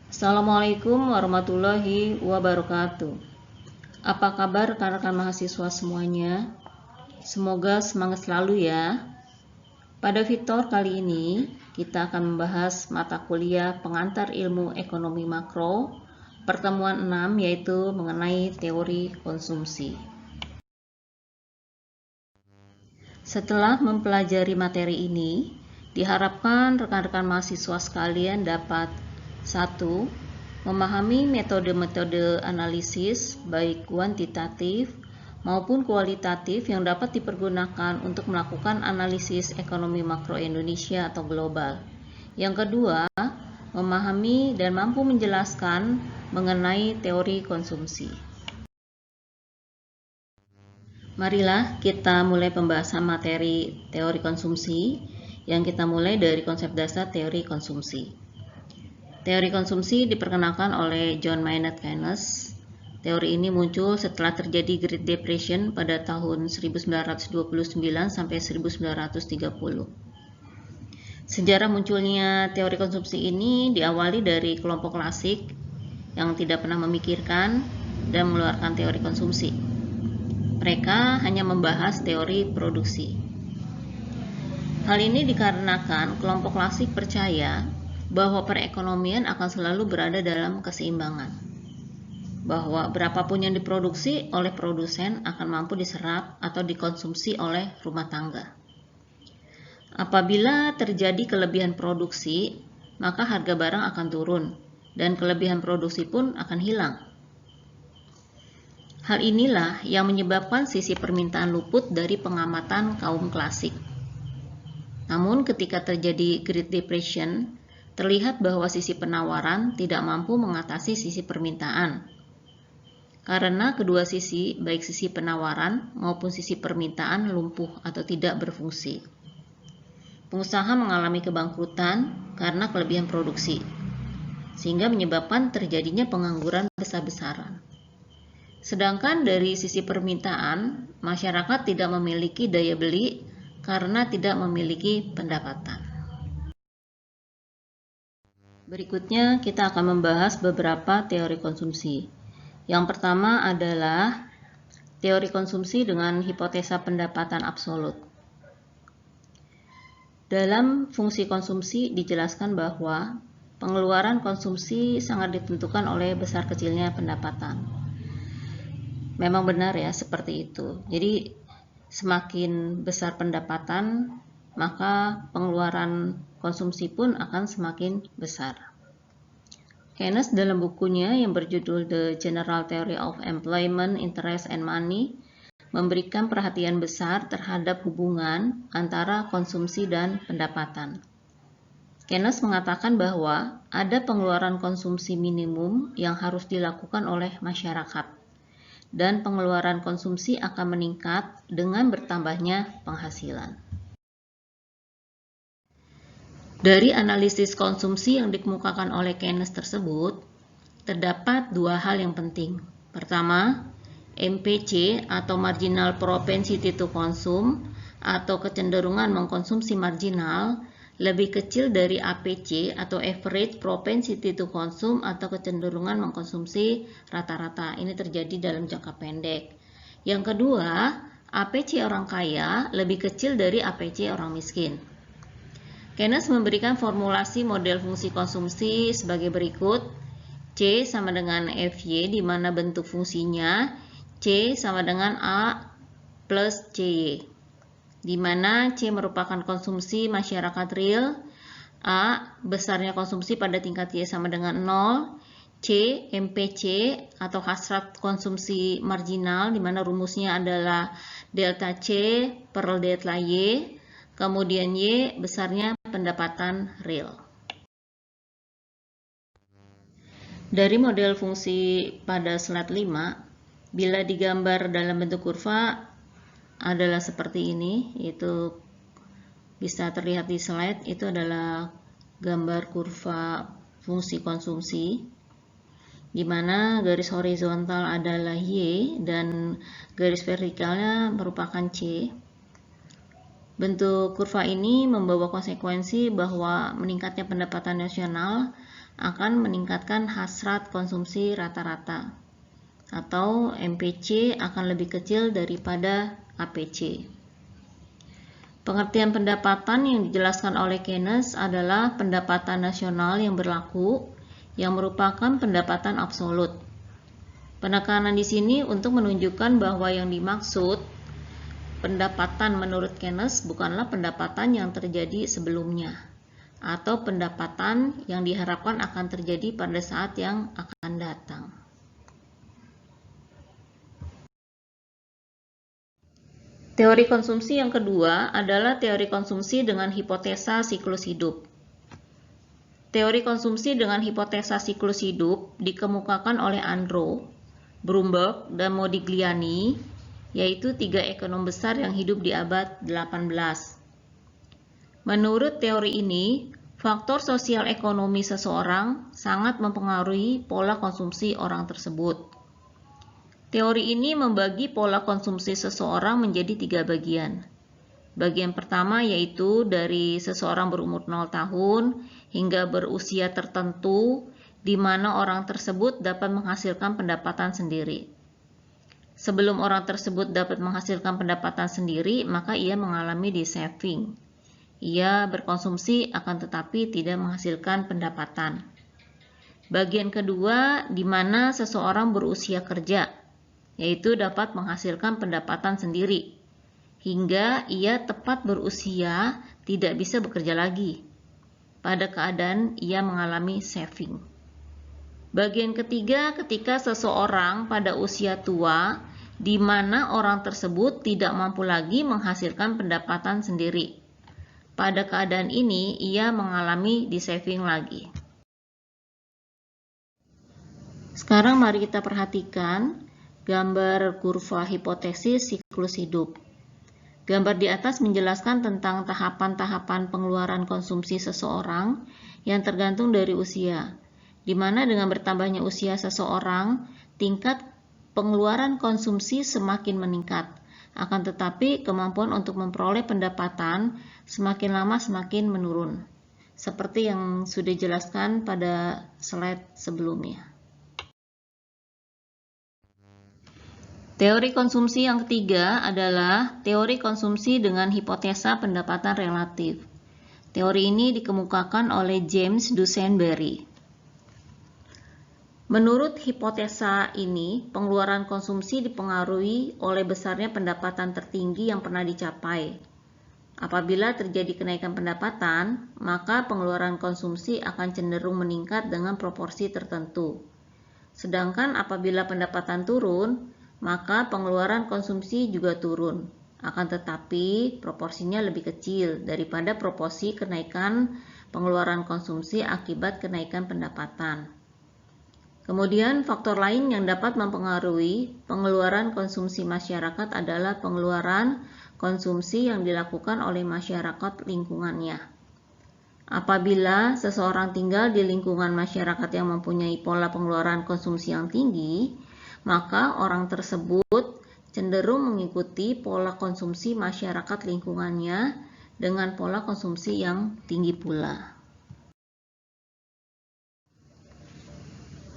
Assalamualaikum warahmatullahi wabarakatuh. Apa kabar rekan-rekan mahasiswa semuanya? Semoga semangat selalu ya. Pada Victor kali ini, kita akan membahas mata kuliah pengantar ilmu ekonomi makro, pertemuan 6 yaitu mengenai teori konsumsi. Setelah mempelajari materi ini, diharapkan rekan-rekan mahasiswa sekalian dapat 1. Memahami metode-metode analisis baik kuantitatif maupun kualitatif yang dapat dipergunakan untuk melakukan analisis ekonomi makro Indonesia atau global. Yang kedua, memahami dan mampu menjelaskan mengenai teori konsumsi. Marilah kita mulai pembahasan materi teori konsumsi yang kita mulai dari konsep dasar teori konsumsi. Teori konsumsi diperkenalkan oleh John Maynard Keynes. Teori ini muncul setelah terjadi Great Depression pada tahun 1929 sampai 1930. Sejarah munculnya teori konsumsi ini diawali dari kelompok klasik yang tidak pernah memikirkan dan mengeluarkan teori konsumsi. Mereka hanya membahas teori produksi. Hal ini dikarenakan kelompok klasik percaya bahwa perekonomian akan selalu berada dalam keseimbangan, bahwa berapapun yang diproduksi oleh produsen akan mampu diserap atau dikonsumsi oleh rumah tangga. Apabila terjadi kelebihan produksi, maka harga barang akan turun dan kelebihan produksi pun akan hilang. Hal inilah yang menyebabkan sisi permintaan luput dari pengamatan kaum klasik. Namun ketika terjadi Great Depression, terlihat bahwa sisi penawaran tidak mampu mengatasi sisi permintaan. Karena kedua sisi, baik sisi penawaran maupun sisi permintaan lumpuh atau tidak berfungsi. Pengusaha mengalami kebangkrutan karena kelebihan produksi, sehingga menyebabkan terjadinya pengangguran besar-besaran. Sedangkan dari sisi permintaan, masyarakat tidak memiliki daya beli karena tidak memiliki pendapatan. Berikutnya kita akan membahas beberapa teori konsumsi. Yang pertama adalah teori konsumsi dengan hipotesa pendapatan absolut. Dalam fungsi konsumsi dijelaskan bahwa pengeluaran konsumsi sangat ditentukan oleh besar kecilnya pendapatan. Memang benar ya, seperti itu. Jadi semakin besar pendapatan, maka pengeluaran konsumsi pun akan semakin besar. Keynes dalam bukunya yang berjudul The General Theory of Employment, Interest and Money memberikan perhatian besar terhadap hubungan antara konsumsi dan pendapatan. Keynes mengatakan bahwa ada pengeluaran konsumsi minimum yang harus dilakukan oleh masyarakat, dan pengeluaran konsumsi akan meningkat dengan bertambahnya penghasilan. Dari analisis konsumsi yang dikemukakan oleh Keynes tersebut, terdapat dua hal yang penting. Pertama, MPC atau Marginal Propensity to Consume atau kecenderungan mengkonsumsi marginal lebih kecil dari APC atau Average Propensity to Consume atau kecenderungan mengkonsumsi rata-rata. Ini terjadi dalam jangka pendek. Yang kedua, APC orang kaya lebih kecil dari APC orang miskin. Keynes memberikan formulasi model fungsi konsumsi sebagai berikut. C sama dengan FY, di mana bentuk fungsinya C sama dengan A plus CY, di mana C merupakan konsumsi masyarakat real, A besarnya konsumsi pada tingkat Y sama dengan 0, C MPC atau hasrat konsumsi marginal, di mana rumusnya adalah delta C per delta Y, kemudian Y besarnya pendapatan real. Dari model fungsi pada slide 5, bila digambar dalam bentuk kurva adalah seperti ini, yaitu bisa terlihat di slide, itu adalah gambar kurva fungsi konsumsi, di mana garis horizontal adalah Y dan garis vertikalnya merupakan C. Bentuk kurva ini membawa konsekuensi bahwa meningkatnya pendapatan nasional akan meningkatkan hasrat konsumsi rata-rata, atau MPC akan lebih kecil daripada APC. Pengertian pendapatan yang dijelaskan oleh Keynes adalah pendapatan nasional yang berlaku, yang merupakan pendapatan absolut. Penekanan di sini untuk menunjukkan bahwa yang dimaksud pendapatan menurut Keynes bukanlah pendapatan yang terjadi sebelumnya, atau pendapatan yang diharapkan akan terjadi pada saat yang akan datang. Teori konsumsi yang kedua adalah teori konsumsi dengan hipotesa siklus hidup. Teori konsumsi dengan hipotesa siklus hidup dikemukakan oleh Andrew, Bromberg, dan Modigliani, yaitu 3 ekonom besar yang hidup di abad 18. Menurut teori ini, faktor sosial ekonomi seseorang sangat mempengaruhi pola konsumsi orang tersebut. Teori ini membagi pola konsumsi seseorang menjadi 3 bagian. Bagian pertama yaitu dari seseorang berumur 0 tahun hingga berusia tertentu, di mana orang tersebut dapat menghasilkan pendapatan sendiri. Sebelum orang tersebut dapat menghasilkan pendapatan sendiri, maka ia mengalami de-saving. Ia berkonsumsi akan tetapi tidak menghasilkan pendapatan. Bagian kedua, di mana seseorang berusia kerja, yaitu dapat menghasilkan pendapatan sendiri, hingga ia tepat berusia tidak bisa bekerja lagi. Pada keadaan ia mengalami saving. Bagian ketiga, ketika seseorang pada usia tua, di mana orang tersebut tidak mampu lagi menghasilkan pendapatan sendiri. Pada keadaan ini, ia mengalami de-saving lagi. Sekarang mari kita perhatikan gambar kurva hipotesis siklus hidup. Gambar di atas menjelaskan tentang tahapan-tahapan pengeluaran konsumsi seseorang yang tergantung dari usia, di mana dengan bertambahnya usia seseorang, tingkat pengeluaran konsumsi semakin meningkat. Akan tetapi, kemampuan untuk memperoleh pendapatan semakin lama semakin menurun, seperti yang sudah dijelaskan pada slide sebelumnya. Teori konsumsi yang ketiga adalah teori konsumsi dengan hipotesa pendapatan relatif. Teori ini dikemukakan oleh James Dusanberry. Menurut hipotesa ini, pengeluaran konsumsi dipengaruhi oleh besarnya pendapatan tertinggi yang pernah dicapai. Apabila terjadi kenaikan pendapatan, maka pengeluaran konsumsi akan cenderung meningkat dengan proporsi tertentu. Sedangkan apabila pendapatan turun, maka pengeluaran konsumsi juga turun. Akan tetapi, proporsinya lebih kecil daripada proporsi kenaikan pengeluaran konsumsi akibat kenaikan pendapatan. Kemudian, faktor lain yang dapat mempengaruhi pengeluaran konsumsi masyarakat adalah pengeluaran konsumsi yang dilakukan oleh masyarakat lingkungannya. Apabila seseorang tinggal di lingkungan masyarakat yang mempunyai pola pengeluaran konsumsi yang tinggi, maka orang tersebut cenderung mengikuti pola konsumsi masyarakat lingkungannya dengan pola konsumsi yang tinggi pula.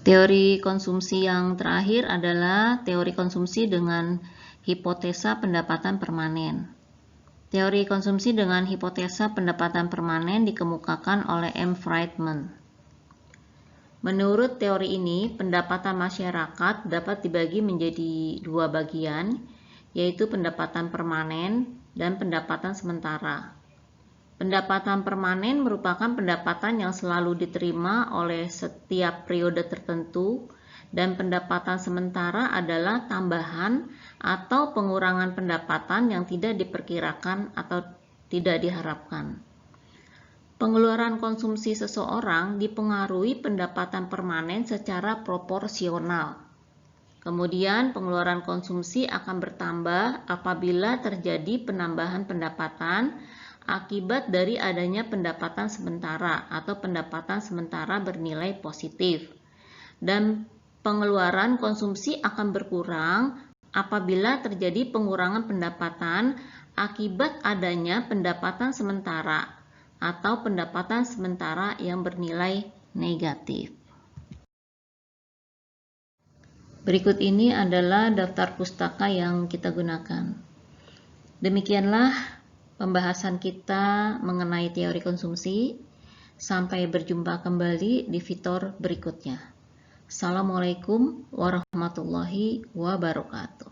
Teori konsumsi yang terakhir adalah teori konsumsi dengan hipotesa pendapatan permanen. Teori konsumsi dengan hipotesa pendapatan permanen dikemukakan oleh M. Friedman. Menurut teori ini, pendapatan masyarakat dapat dibagi menjadi 2 bagian, yaitu pendapatan permanen dan pendapatan sementara. Pendapatan permanen merupakan pendapatan yang selalu diterima oleh setiap periode tertentu, dan pendapatan sementara adalah tambahan atau pengurangan pendapatan yang tidak diperkirakan atau tidak diharapkan. Pengeluaran konsumsi seseorang dipengaruhi pendapatan permanen secara proporsional. Kemudian pengeluaran konsumsi akan bertambah apabila terjadi penambahan pendapatan akibat dari adanya pendapatan sementara atau pendapatan sementara bernilai positif. Dan pengeluaran konsumsi akan berkurang apabila terjadi pengurangan pendapatan akibat adanya pendapatan sementara atau pendapatan sementara yang bernilai negatif. Berikut ini adalah daftar pustaka yang kita gunakan. Demikianlah pembahasan kita mengenai teori konsumsi. Sampai berjumpa kembali di fitur berikutnya. Assalamualaikum warahmatullahi wabarakatuh.